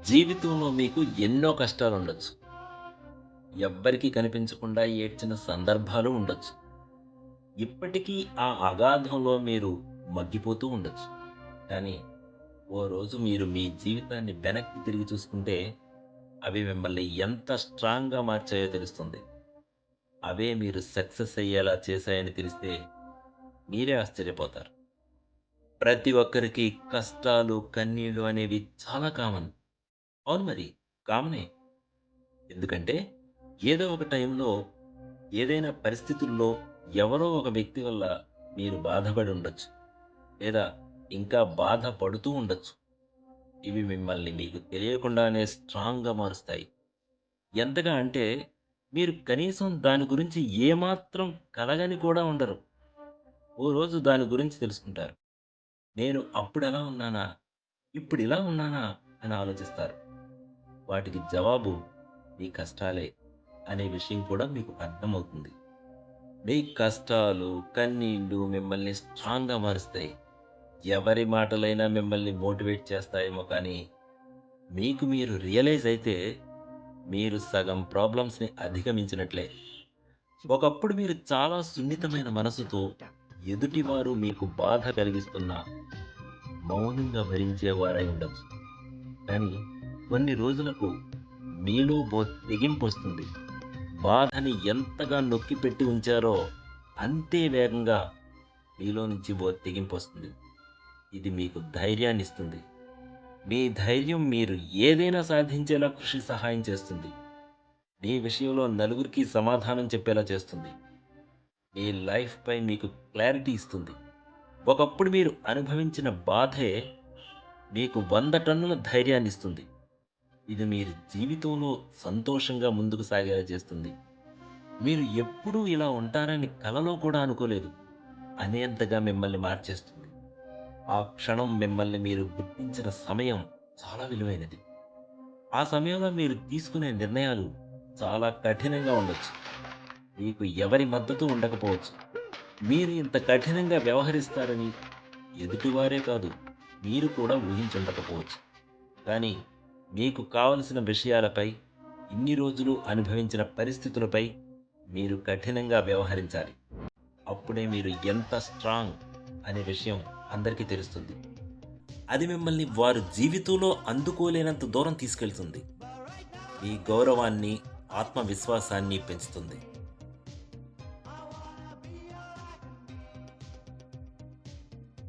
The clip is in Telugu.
జీవితంలో మీకు ఎన్నో కష్టాలుండొచ్చు. ఎవ్వరికీ కనిపించకుండా ఏడ్చిన సందర్భాలు ఉండొచ్చు. ఇప్పటికీ ఆ అగాధంలో మీరు మగ్గిపోతూ ఉండొచ్చు. కానీ, ఓ రోజు మీరు మీ జీవితాన్ని వెనక్కి తిరిగి చూసుకుంటే, అవి మిమ్మల్ని ఎంత స్ట్రాంగ్‌గా మార్చాయో తెలుస్తుంది. అవే మీరు సక్సెస్ అయ్యేలా చేశాయని తెలిస్తే మీరే ఆశ్చర్యపోతారు. ప్రతి ఒక్కరికి కష్టాలు, కన్నీళ్ళు అనేవి చాలా కామన్. అవును మరి. కామనే. ఎందుకంటే, ఏదో ఒక టైంలో, ఏదైనా పరిస్థితుల్లో ఎవరో ఒక వ్యక్తి వల్ల మీరు బాధపడి ఉండొచ్చు. లేదా ఇంకా బాధపడుతూ ఉండొచ్చు. ఇవి మిమ్మల్ని మీకు తెలియకుండానే స్ట్రాంగ్‌గా మారుస్తాయి. ఎంతగా అంటే, మీరు కనీసం దాని గురించి ఏమాత్రం కలగని కూడా ఉండరు. ఓ రోజు దాని గురించి తెలుసుకుంటారు. నేను అప్పుడెలా ఉన్నానా? ఇప్పుడిలా ఉన్నానా? అని ఆలోచిస్తారు. వాటికి జవాబు మీ కష్టాలే అనే విషయం కూడా మీకు అర్థమవుతుంది. మీ కష్టాలు, కన్నీళ్ళు మిమ్మల్ని స్ట్రాంగ్‌గా మారుస్తాయి. ఎవరి మాటలైనా మిమ్మల్ని మోటివేట్ చేస్తాయేమో కానీ, మీకు మీరు రియలైజ్ అయితే మీరు సగం ప్రాబ్లమ్స్‌ని అధిగమించినట్లే. ఒకప్పుడు మీరు చాలా సున్నితమైన మనసుతో ఎదుటివారు మీకు బాధ కలిగిస్తున్నా మౌనంగా భరించేవారై ఉండొచ్చు. కానీ కొన్ని రోజులకు మీలో తెగింపొస్తుంది. బాధని ఎంతగా నొక్కిపెట్టి ఉంచారో అంతే వేగంగా మీలో నుంచి తెగింపొస్తుంది. ఇది మీకు ధైర్యాన్నిస్తుంది. మీ ధైర్యం మీరు ఏదైనా సాధించేలా కృషి సహాయం చేస్తుంది. మీ విషయంలో నలుగురికి సమాధానం చెప్పేలా చేస్తుంది. మీ లైఫ్‌పై మీకు క్లారిటీ ఇస్తుంది. ఒకప్పుడు మీరు అనుభవించిన బాధే మీకు 100 టన్నుల ధైర్యాన్నిస్తుంది. ఇది మీరు జీవితంలో సంతోషంగా ముందుకు సాగేలా చేస్తుంది. మీరు ఎప్పుడూ ఇలా ఉంటారని కలలో కూడా అనుకోలేదు అనేంతగా మిమ్మల్ని మార్చేస్తుంది. ఆ క్షణం మిమ్మల్ని మీరు గుర్తించిన సమయం చాలా విలువైనది. ఆ సమయంలో మీరు తీసుకునే నిర్ణయాలు చాలా కఠినంగా ఉండొచ్చు. మీకు ఎవరి మద్దతు ఉండకపోవచ్చు. మీరు ఇంత కఠినంగా వ్యవహరిస్తారని ఎదుటివారే కాదు, మీరు కూడా ఊహించుండకపోవచ్చు. కానీ మీకు కావలసిన విషయాలపై, ఇన్ని రోజులు అనుభవించిన పరిస్థితులపై మీరు కఠినంగా వ్యవహరించాలి. అప్పుడే మీరు ఎంత స్ట్రాంగ్ అనే విషయం అందరికీ తెలుస్తుంది. అది మిమ్మల్ని వారు జీవితంలో అందుకోలేనంత దూరం తీసుకెళ్తుంది. మీ గౌరవాన్ని, ఆత్మవిశ్వాసాన్ని పెంచుతుంది.